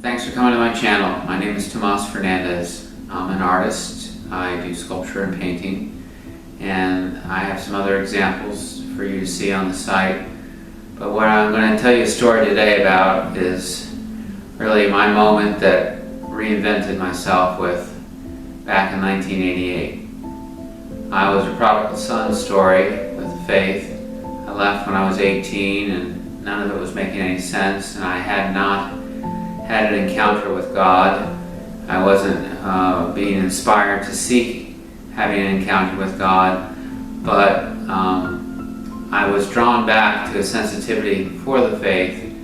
Thanks for coming to my channel. My name is Tomas Fernandez. I'm an artist. I do sculpture and painting, and I have some other examples for you to see on the site. But what I'm going to tell you a story today about is really my moment that reinvented myself with back in 1988. I was a prodigal son story with faith. I left when I was 18 and none of it was making any sense, and I had not had an encounter with God. I wasn't being inspired to seek having an encounter with God, but I was drawn back to a sensitivity for the faith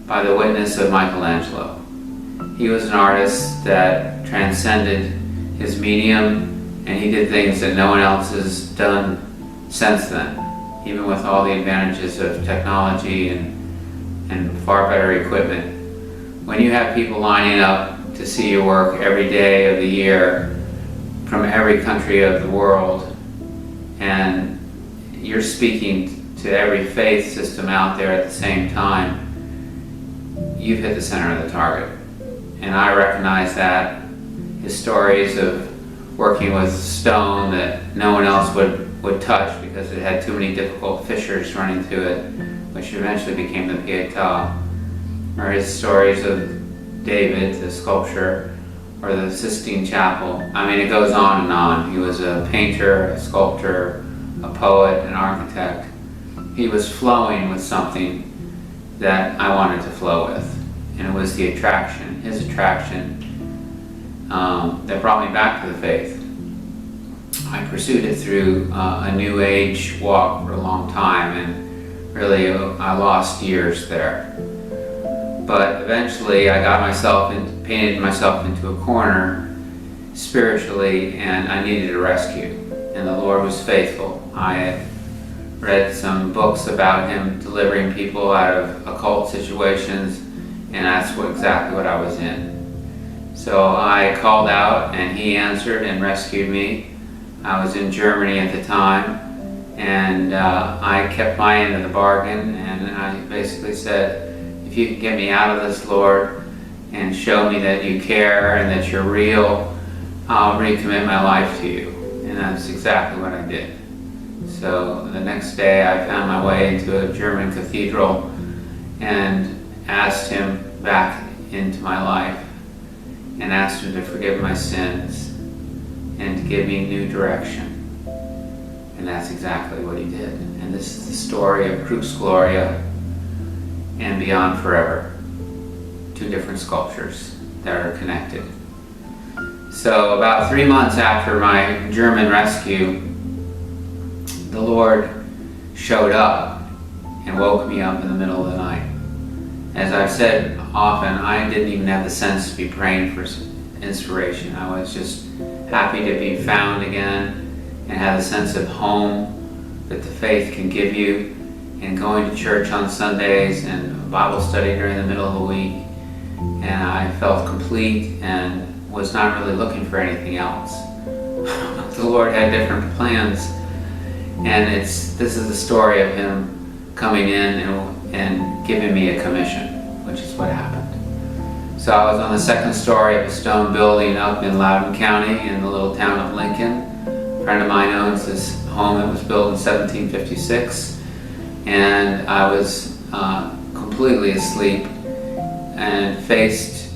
by the witness of Michelangelo. He was an artist that transcended his medium, and he did things that no one else has done since then, even with all the advantages of technology and far better equipment. When you have people lining up to see your work every day of the year from every country of the world, and you're speaking to every faith system out there at the same time, you've hit the center of the target. And I recognize that. His stories of working with stone that no one else would touch because it had too many difficult fissures running through it, which eventually became the Pietà, or his stories of David, the sculpture, or the Sistine Chapel. I mean, it goes on and on. He was a painter, a sculptor, a poet, an architect. He was flowing with something that I wanted to flow with, and it was the attraction, his attraction, that brought me back to the faith. I pursued it through a New Age walk for a long time, and really I lost years there. But eventually I got painted myself into a corner spiritually, and I needed a rescue. And the Lord was faithful. I had read some books about Him delivering people out of occult situations, and that's exactly what I was in. So I called out, and He answered and rescued me. I was in Germany at the time, and I kept my end of the bargain, and I basically said, if you can get me out of this, Lord, and show me that you care and that you're real, I'll recommit my life to you. And that's exactly what I did. So the next day I found my way into a German cathedral and asked Him back into my life and asked Him to forgive my sins and to give me new direction. And that's exactly what He did. And this is the story of Crux Gloria and Beyond Forever, two different sculptures that are connected. So about 3 months after my German rescue, the Lord showed up and woke me up in the middle of the night. As I've said often, I didn't even have the sense to be praying for inspiration. I was just happy to be found again and have a sense of home that the faith can give you, and going to church on Sundays and Bible study during the middle of the week. And I felt complete and was not really looking for anything else. The Lord had different plans, and this is the story of Him coming in and giving me a commission, which is what happened. So I was on the second story of a stone building up in Loudoun County in the little town of Lincoln. A friend of mine owns this home. It was built in 1756. And I was completely asleep and faced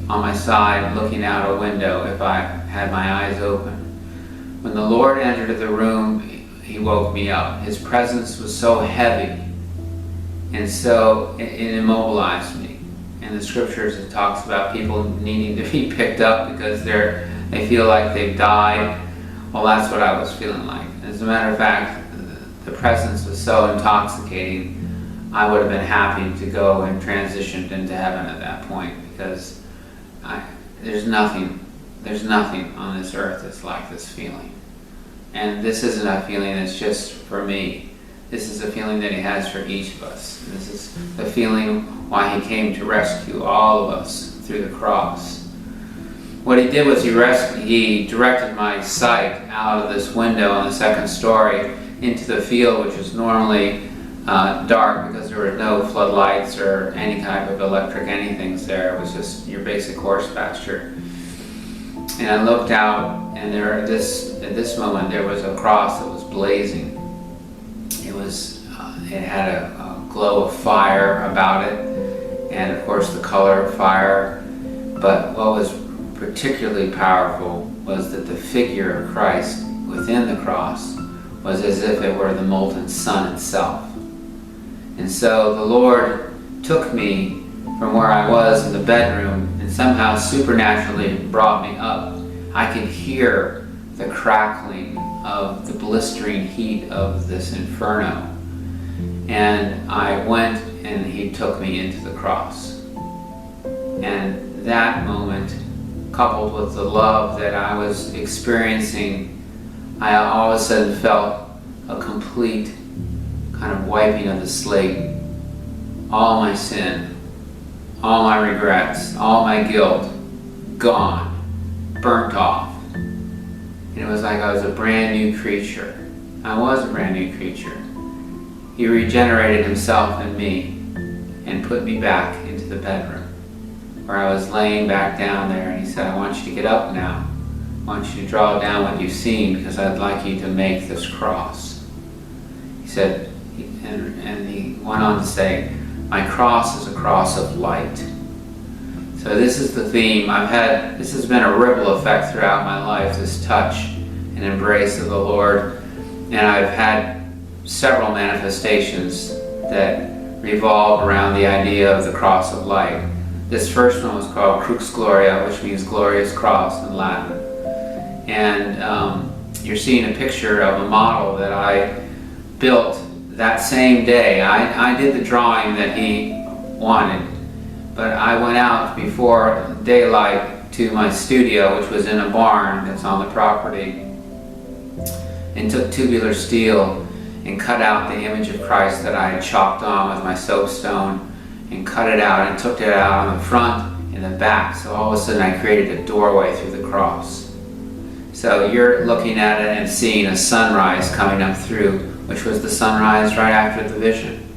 on my side looking out a window if I had my eyes open. When the Lord entered the room, He woke me up. His presence was so heavy, and so it immobilized me. In the scriptures it talks about people needing to be picked up because they feel like they've died. Well, that's what I was feeling like. As a matter of fact, the presence was so intoxicating, I would have been happy to go and transitioned into heaven at that point, because there's nothing on this earth that's like this feeling. And this isn't a feeling that's just for me. This is a feeling that He has for each of us. This is the feeling why He came to rescue all of us through the cross. What He did was He directed my sight out of this window on the second story into the field, which is normally dark because there were no floodlights or any type of electric anythings there. It was just your basic horse pasture. And I looked out, and at this moment there was a cross that was blazing. It had a glow of fire about it, and of course the color of fire. But what was particularly powerful was that the figure of Christ within the cross was as if it were the molten sun itself. And so the Lord took me from where I was in the bedroom and somehow supernaturally brought me up. I could hear the crackling of the blistering heat of this inferno. And I went and he took me into the cross. And that moment, coupled with the love that I was experiencing, I all of a sudden felt a complete kind of wiping of the slate. All my sin, all my regrets, all my guilt, gone, burnt off. And it was like I was a brand new creature. I was a brand new creature. He regenerated himself in me and put me back into the bedroom where I was laying back down there, and he said, I want you to get up now. I want you to draw down what you've seen because I'd like you to make this cross. He said, and he went on to say, my cross is a cross of light. So this is the theme. This has been a ripple effect throughout my life, this touch and embrace of the Lord. And I've had several manifestations that revolve around the idea of the cross of light. This first one was called Crux Gloria, which means glorious cross in Latin. And you're seeing a picture of a model that I built that same day. I did the drawing that he wanted, but I went out before daylight to my studio, which was in a barn that's on the property, and took tubular steel and cut out the image of Christ that I had chopped on with my soapstone, and cut it out and took it out on the front and the back. So all of a sudden I created a doorway through the cross. So you're looking at it and seeing a sunrise coming up through, which was the sunrise right after the vision.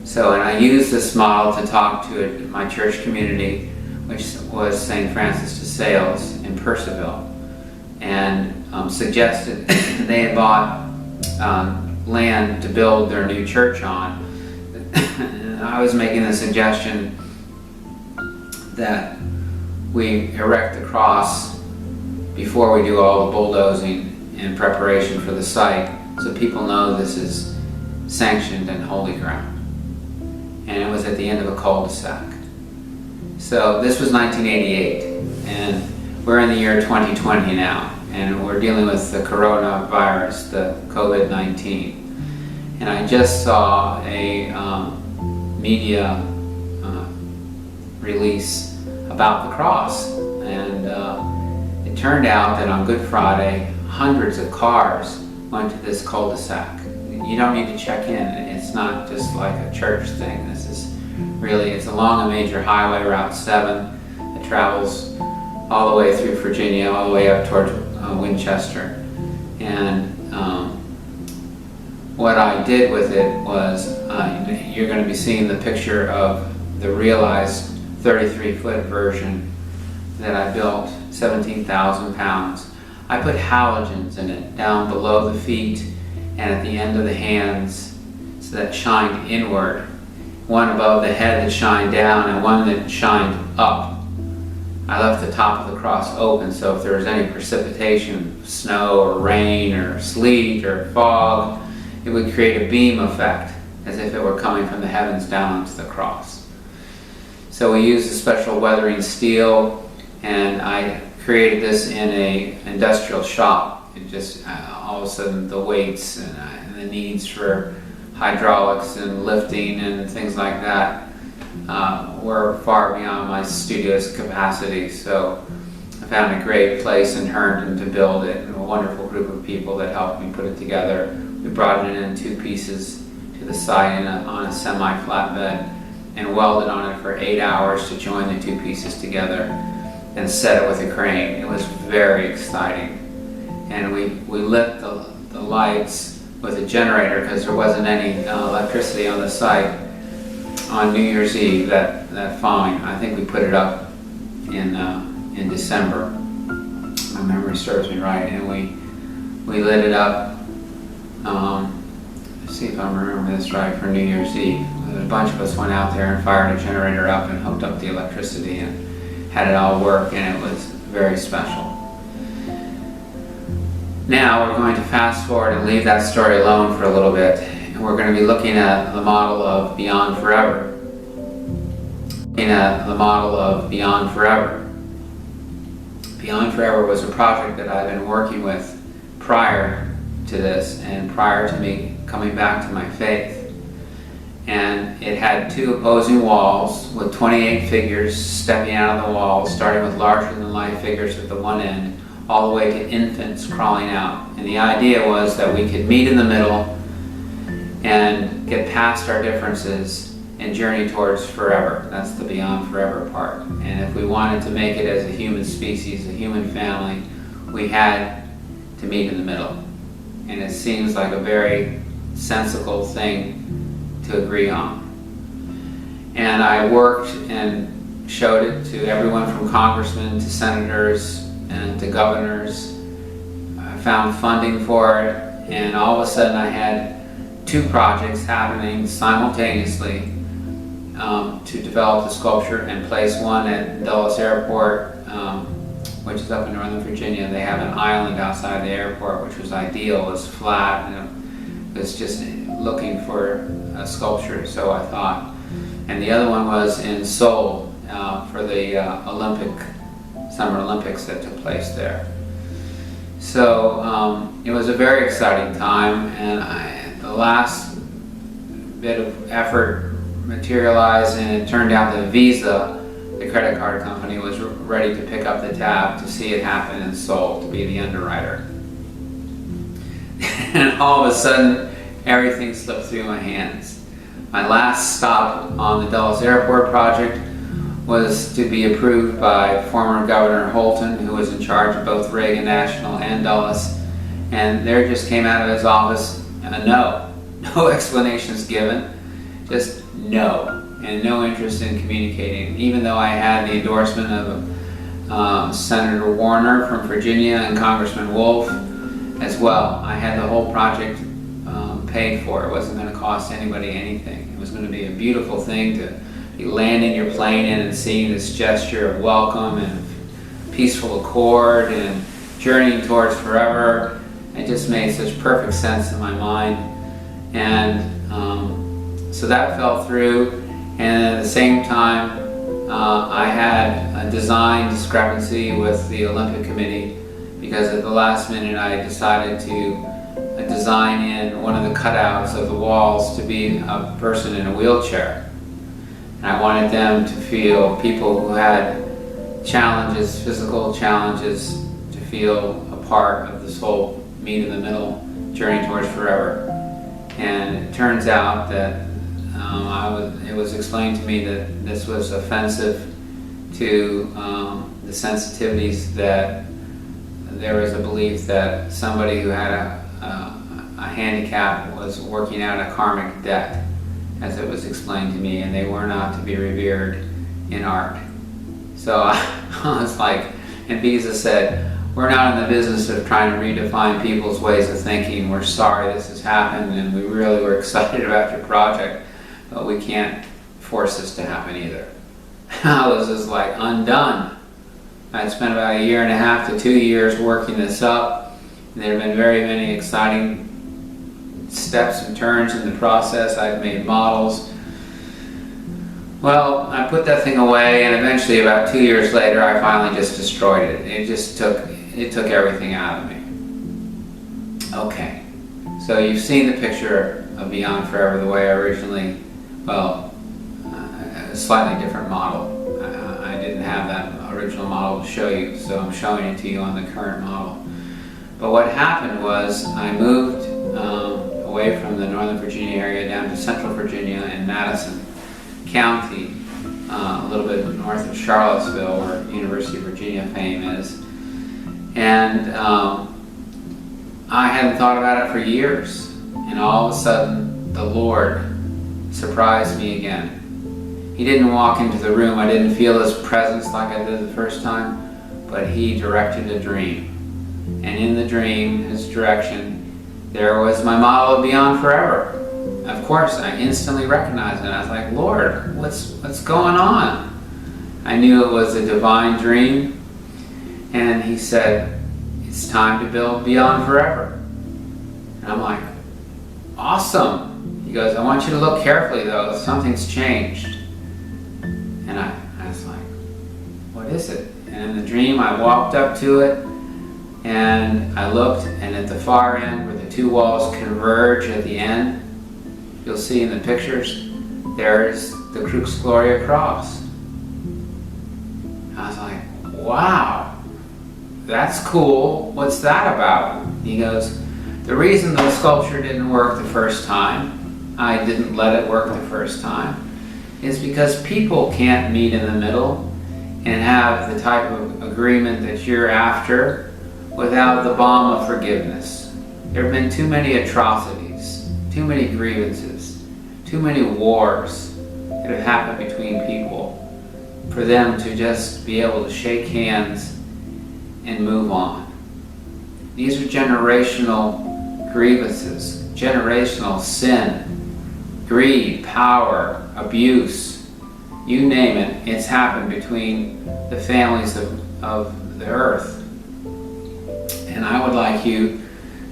So, and I used this model to talk to my church community, which was St. Francis de Sales in Percival, and suggested they had bought land to build their new church on. I was making the suggestion that we erect the cross before we do all the bulldozing in preparation for the site, so people know this is sanctioned and holy ground. And it was at the end of a cul-de-sac. So this was 1988, and we're in the year 2020 now, and we're dealing with the coronavirus, the COVID-19. And I just saw a media release about the cross, and it turned out that on Good Friday, hundreds of cars went to this cul-de-sac. You don't need to check in. It's not just like a church thing. This is really, it's along a major highway, Route 7, that travels all the way through Virginia, all the way up toward Winchester. And what I did with it was, you're going to be seeing the picture of the realized 33-foot version that I built, 17,000 pounds. I put halogens in it down below the feet and at the end of the hands, so that shined inward. One above the head that shined down and one that shined up. I left the top of the cross open, so if there was any precipitation, snow or rain or sleet or fog, it would create a beam effect as if it were coming from the heavens down onto the cross. So we used a special weathering steel, and I created this in a industrial shop. It just all of a sudden the weights and the needs for hydraulics and lifting and things like that were far beyond my studio's capacity. So I found a great place in Herndon to build it, and a wonderful group of people that helped me put it together. We brought it in 2 pieces to the site on a semi-flatbed and welded on it for 8 hours to join the 2 pieces together and set it with a crane. It was very exciting. And we lit the lights with a generator because there wasn't any electricity on the site on New Year's Eve that following. I think we put it up in December. My memory serves me right, and we lit it up. Let's see if I remember this right, for New Year's Eve. A bunch of us went out there and fired a generator up and hooked up the electricity and had it all work, and it was very special. Now we're going to fast forward and leave that story alone for a little bit, and we're going to be looking at the model of Beyond Forever. Beyond Forever was a project that I've been working with prior to this and prior to me coming back to my faith. And it had two opposing walls with 28 figures stepping out of the walls, starting with larger than life figures at the one end, all the way to infants crawling out. And the idea was that we could meet in the middle and get past our differences and journey towards forever. That's the Beyond Forever part. And if we wanted to make it as a human species, a human family, we had to meet in the middle. And it seems like a very sensible thing to agree on. And I worked and showed it to everyone from congressmen to senators and to governors. I found funding for it, and all of a sudden I had two projects happening simultaneously to develop the sculpture and place one at Dulles Airport, which is up in Northern Virginia. They have an island outside the airport, which was ideal. It was flat, and it was just looking for a sculpture, so I thought. And the other one was in Seoul for the Summer Olympics that took place there. So it was a very exciting time, and the last bit of effort materialized, and it turned out that Visa, the credit card company, was ready to pick up the tab to see it happen in Seoul, to be the underwriter. And all of a sudden, everything slipped through my hands. My last stop on the Dulles Airport project was to be approved by former Governor Holton, who was in charge of both Reagan National and Dulles, and there just came out of his office no explanations given, just no, and no interest in communicating, even though I had the endorsement of Senator Warner from Virginia and Congressman Wolf as well. I had the whole project paid for. It wasn't going to cost anybody anything. It was going to be a beautiful thing to be landing your plane in and seeing this gesture of welcome and peaceful accord and journeying towards forever. It just made such perfect sense in my mind. And so that fell through, and at the same time I had a design discrepancy with the Olympic Committee, because at the last minute I decided to design in one of the cutouts of the walls to be a person in a wheelchair. And I wanted them to feel, people who had challenges, physical challenges, to feel a part of this whole meet in the middle journey towards forever. And it turns out that it was explained to me that this was offensive to the sensitivities, that there was a belief that somebody who had a handicap was working out a karmic debt, as it was explained to me, and they were not to be revered in art. So I was like, and Visa said, we're not in the business of trying to redefine people's ways of thinking. We're sorry this has happened, and we really were excited about your project, but we can't force this to happen either. I was just like undone. I'd spent about 1.5 to 2 years working this up. There have been very many exciting steps and turns in the process. I've made models. Well, I put that thing away, and eventually about 2 years later I finally just destroyed it. It took everything out of me. Okay, so you've seen the picture of Beyond Forever the way I originally, a slightly different model. I didn't have that original model to show you, so I'm showing it to you on the current model. But what happened was I moved away from the Northern Virginia area down to Central Virginia in Madison County, a little bit north of Charlottesville, where University of Virginia fame is. And I hadn't thought about it for years. and all of a sudden the Lord surprised me again. He didn't walk into the room. I didn't feel his presence like I did the first time, but he directed a dream. And in the dream, his direction, there was my model of Beyond Forever. Of course, I instantly recognized it. I was like, Lord, what's going on? I knew it was a divine dream. And he said, it's time to build Beyond Forever. And I'm like, awesome. He goes, I want you to look carefully though, something's changed. And I was like, what is it? And in the dream, I walked up to it and I looked, and at the far end where the two walls converge at the end, you'll see in the pictures, there's the Crux Gloria cross. I was like, wow, that's cool. What's that about? He goes, the reason the sculpture didn't work the first time, I didn't let it work the first time, is because people can't meet in the middle and have the type of agreement that you're after without the balm of forgiveness. There have been too many atrocities, too many grievances, too many wars that have happened between people for them to just be able to shake hands and move on. These are generational grievances, generational sin, greed, power, abuse, you name it, it's happened between the families of the earth. And I would like you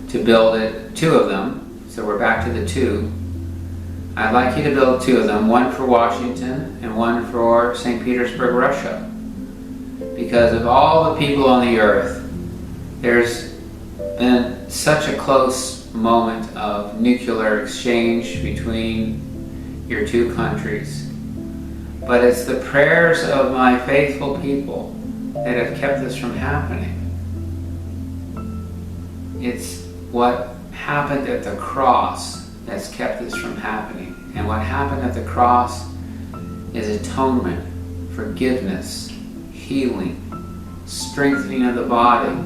to build it, two of them, so we're back to the two. I'd like you to build two of them, one for Washington and one for St. Petersburg, Russia. Because of all the people on the earth, there's been such a close moment of nuclear exchange between your two countries. But it's the prayers of my faithful people that have kept this from happening. It's what happened at the cross that's kept this from happening. And what happened at the cross is atonement, forgiveness, healing, strengthening of the body.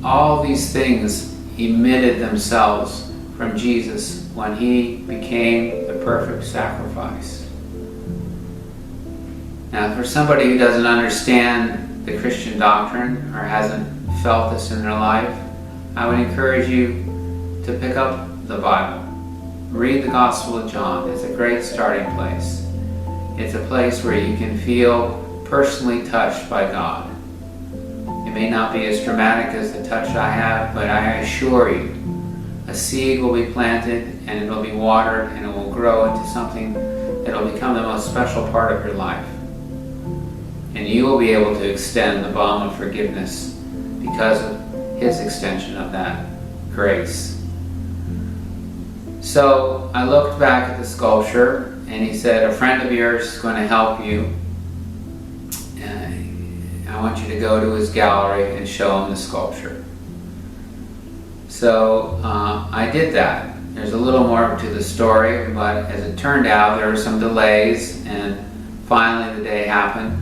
All these things emitted themselves from Jesus when he became the perfect sacrifice. Now, for somebody who doesn't understand the Christian doctrine or hasn't felt this in their life, I would encourage you to pick up the Bible. Read the Gospel of John. It's a great starting place. It's a place where you can feel personally touched by God. It may not be as dramatic as the touch I have, but I assure you, a seed will be planted and it will be watered and it will grow into something that will become the most special part of your life. And you will be able to extend the balm of forgiveness because of his extension of that grace. So I looked back at the sculpture and he said, a friend of yours is going to help you. I want you to go to his gallery and show him the sculpture. So I did that. There's a little more to the story, but as it turned out, there were some delays and finally the day happened.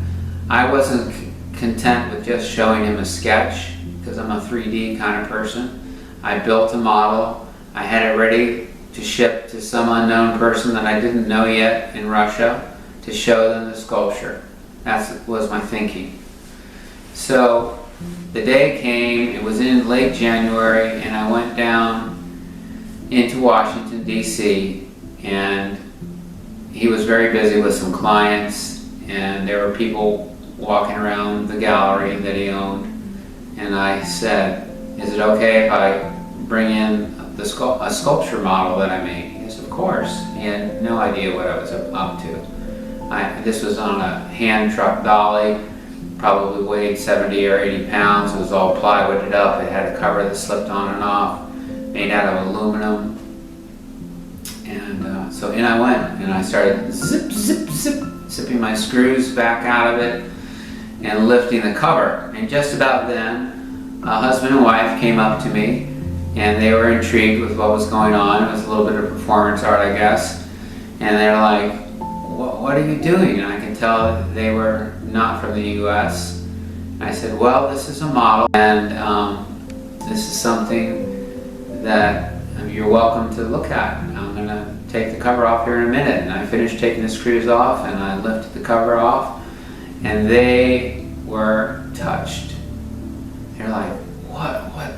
I wasn't content with just showing him a sketch because I'm a 3D kind of person. I built a model. I had it ready to ship to some unknown person that I didn't know yet in Russia to show them the sculpture. That was my thinking. So the day came, it was in late January, and I went down into Washington, D.C., and he was very busy with some clients, and there were people walking around the gallery that he owned. And I said, is it okay if I bring in a sculpture model that I made? He said, of course. He had no idea what I was up to. This was on a hand truck dolly, probably weighed 70 or 80 pounds. It was all plywooded up. It had a cover that slipped on and off, made out of aluminum. And so in I went, and I started zipping my screws back out of it and lifting the cover. And just about then, a husband and wife came up to me, and they were intrigued with what was going on. It was a little bit of performance art, I guess. And they're like, what are you doing? And I can tell that they were not from the U.S. And I said, well, this is a model, and this is something that you're welcome to look at. I'm going to take the cover off here in a minute. And I finished taking the screws off, and I lifted the cover off, and they were touched. They're like,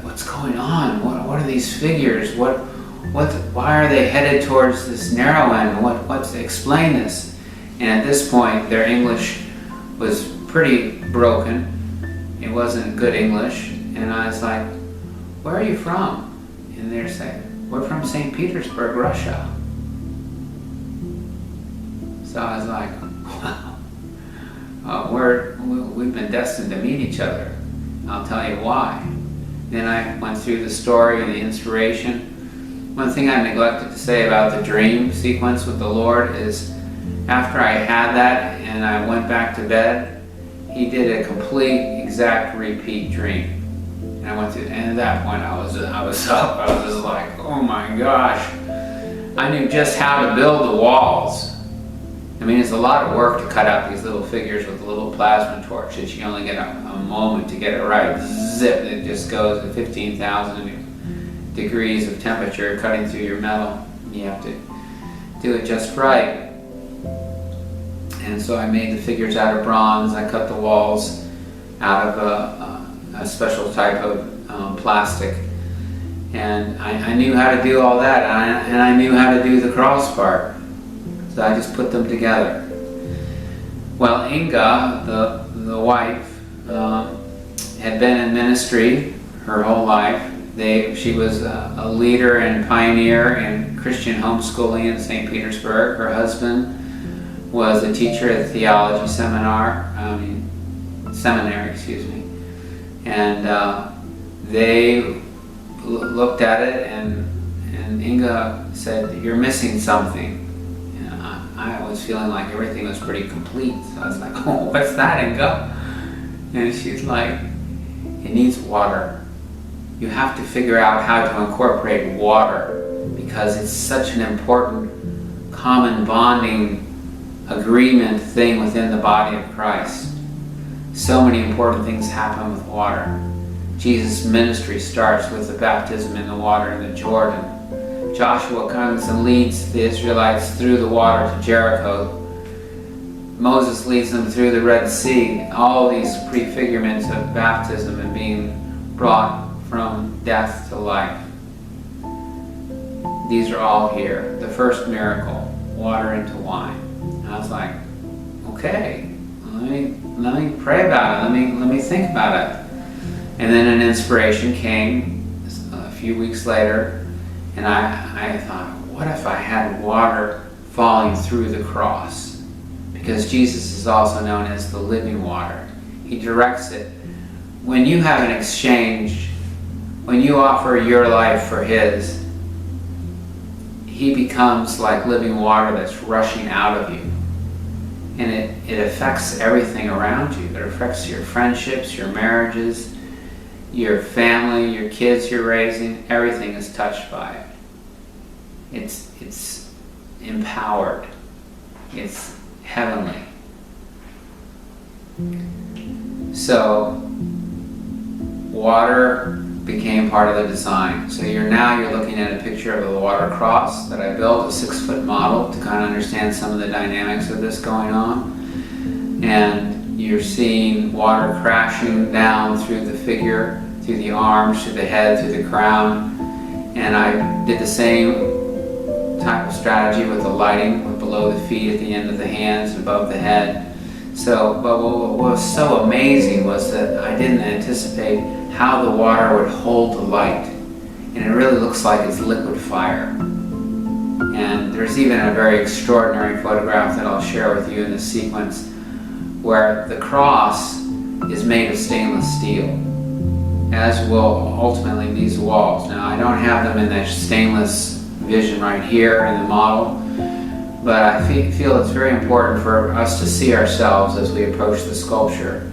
what's going on? What are these figures? Why are they headed towards this narrow end? Explain this. And at this point, their English was pretty broken. It wasn't good English. And I was like, where are you from? And they're saying, we're from St. Petersburg, Russia. So I was like, wow, we've been destined to meet each other. I'll tell you why. Then I went through the story and the inspiration. One thing I neglected to say about the dream sequence with the Lord is after I had that and I went back to bed, He did a complete, exact repeat dream. And I went through, and at that point I was up. I was just like, oh my gosh. I knew just how to build the walls. I mean, it's a lot of work to cut out these little figures with a little plasma torch that you only get a moment to get it right. Zip, it just goes to 15,000 degrees of temperature cutting through your metal. You have to do it just right. And so I made the figures out of bronze. I cut the walls out of a special type of plastic. And I knew how to do all that, and I knew how to do the cross part. So I just put them together. Well, Inga, the wife, had been in ministry her whole life. She was a leader and pioneer in Christian homeschooling in St. Petersburg. Her husband was a teacher at the theology seminary, and they looked at it, and Inga said, "You're missing something." I was feeling like everything was pretty complete. So I was like, oh, what's that, Inga? And she's like, it needs water. You have to figure out how to incorporate water because it's such an important common bonding agreement thing within the body of Christ. So many important things happen with water. Jesus' ministry starts with the baptism in the water in the Jordan. Joshua comes and leads the Israelites through the water to Jericho. Moses leads them through the Red Sea. All these prefigurements of baptism and being brought from death to life. These are all here. The first miracle, water into wine. And I was like, okay, let me pray about it. Let me think about it. And then an inspiration came a few weeks later. And I thought, what if I had water falling through the cross? Because Jesus is also known as the living water. He directs it. When you have an exchange, when you offer your life for His, He becomes like living water that's rushing out of you. And it affects everything around you. It affects your friendships, your marriages, your family, your kids you're raising. Everything is touched by it. It's empowered. It's heavenly. So water became part of the design. So you're looking at a picture of the water cross that I built, a 6-foot model to kind of understand some of the dynamics of this going on. And you're seeing water crashing down through the figure, through the arms, through the head, through the crown. And I did the same type of strategy with the lighting, with below the feet, at the end of the hands, above the head. So, but what was so amazing was that I didn't anticipate how the water would hold the light. And it really looks like it's liquid fire. And there's even a very extraordinary photograph that I'll share with you in this sequence where the cross is made of stainless steel, as will ultimately these walls. Now, I don't have them in that stainless vision right here in the model, but I feel it's very important for us to see ourselves as we approach the sculpture,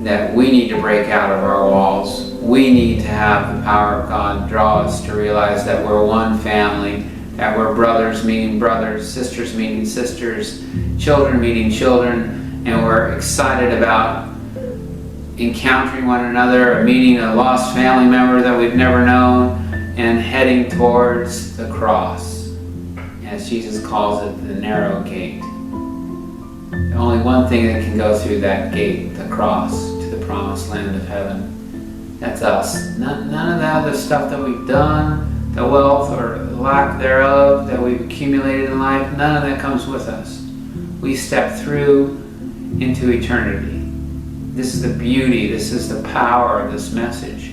that we need to break out of our walls. We need to have the power of God draw us to realize that we're one family, that we're brothers meeting brothers, sisters meeting sisters, children meeting children, and we're excited about encountering one another, or meeting a lost family member that we've never known, and heading towards the cross, as Jesus calls it, the narrow gate. Only one thing that can go through that gate, the cross, to the promised land of heaven. That's us. None of the other stuff that we've done, the wealth or lack thereof that we've accumulated in life, none of that comes with us. We step through into eternity. This is the beauty, this is the power of this message.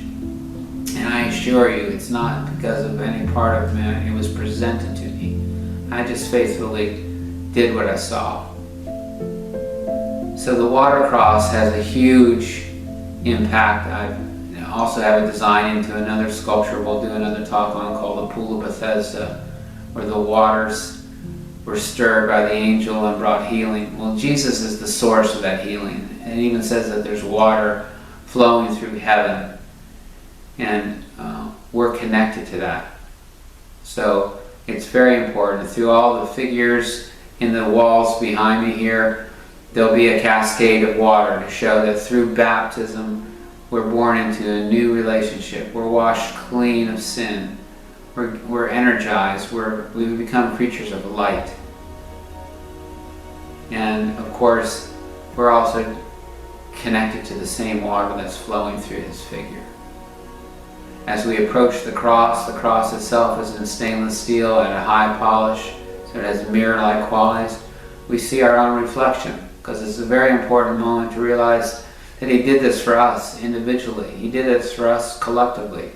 And I assure you, it's not because of any part of me. It was presented to me. I just faithfully did what I saw. So the water cross has a huge impact. I also have a design into another sculpture we'll do another talk on called the Pool of Bethesda, where the waters were stirred by the angel and brought healing. Well, Jesus is the source of that healing. It even says that there's water flowing through heaven, and we're connected to that. So it's very important. Through all the figures in the walls behind me here, there'll be a cascade of water to show that through baptism we're born into a new relationship. We're washed clean of sin. We're energized. We become creatures of light. And of course, we're also connected to the same water that's flowing through his figure. As we approach the cross itself is in stainless steel at a high polish, so it has mirror-like qualities. We see our own reflection, because it's a very important moment to realize that he did this for us individually. He did this for us collectively.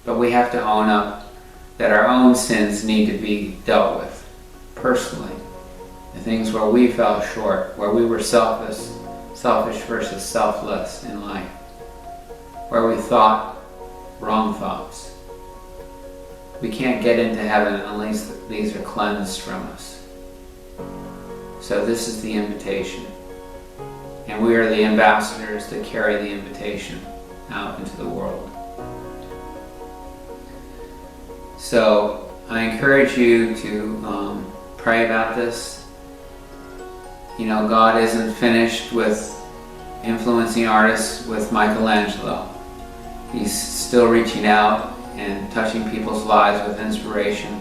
But we have to own up that our own sins need to be dealt with personally. The things where we fell short, where we were selfish versus selfless in life, where we thought wrong thoughts. We can't get into heaven unless these are cleansed from us. So this is the invitation. And we are the ambassadors that carry the invitation out into the world. So I encourage you to pray about this. You know, God isn't finished with influencing artists with Michelangelo. He's still reaching out and touching people's lives with inspiration.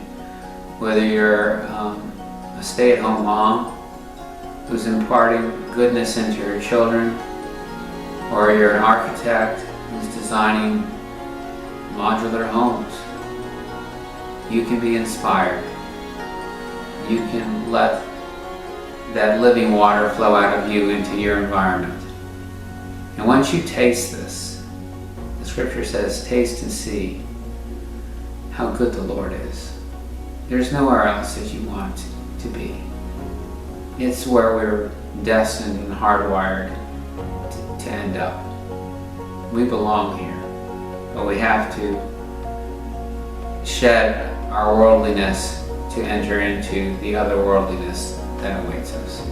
Whether you're a stay-at-home mom who's imparting goodness into your children, or you're an architect who's designing modular homes, you can be inspired. You can let that living water flow out of you into your environment. And once you taste this, the scripture says, taste and see how good the Lord is. There's nowhere else that you want to be. It's where we're destined and hardwired to end up. We belong here, but we have to shed our worldliness to enter into the otherworldliness that awaits us.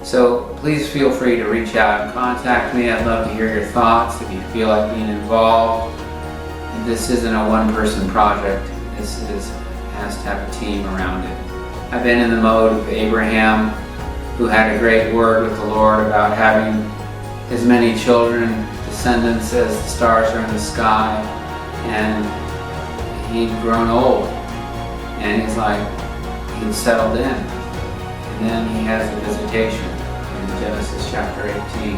So please feel free to reach out and contact me. I'd love to hear your thoughts if you feel like being involved. And this isn't a one-person project. This has to have a team around it. I've been in the mode of Abraham, who had a great word with the Lord about having as many children, descendants, as the stars are in the sky. And he'd grown old. And he's like, he'd settled in. And then he has a visitation in Genesis chapter 18.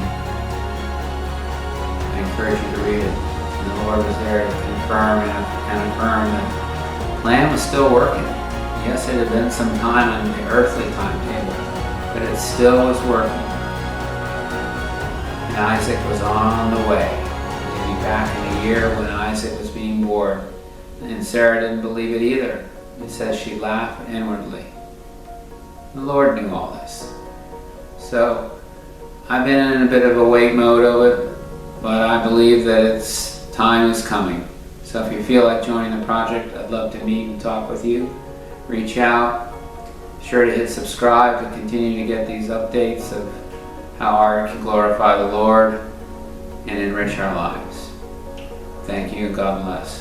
I encourage you to read it. And the Lord was there to confirm and affirm that the plan was still working. Yes, it had been some time on the earthly timetable, but it still was working. And Isaac was on the way. He'd be back in a year when Isaac was being born. And Sarah didn't believe it either. It says she laughed inwardly. The Lord knew all this. So I've been in a bit of a wait mode of it, but I believe that its time is coming. So if you feel like joining the project, I'd love to meet and talk with you. Reach out. Be sure to hit subscribe to continue to get these updates of how art can glorify the Lord and enrich our lives. Thank you. God bless.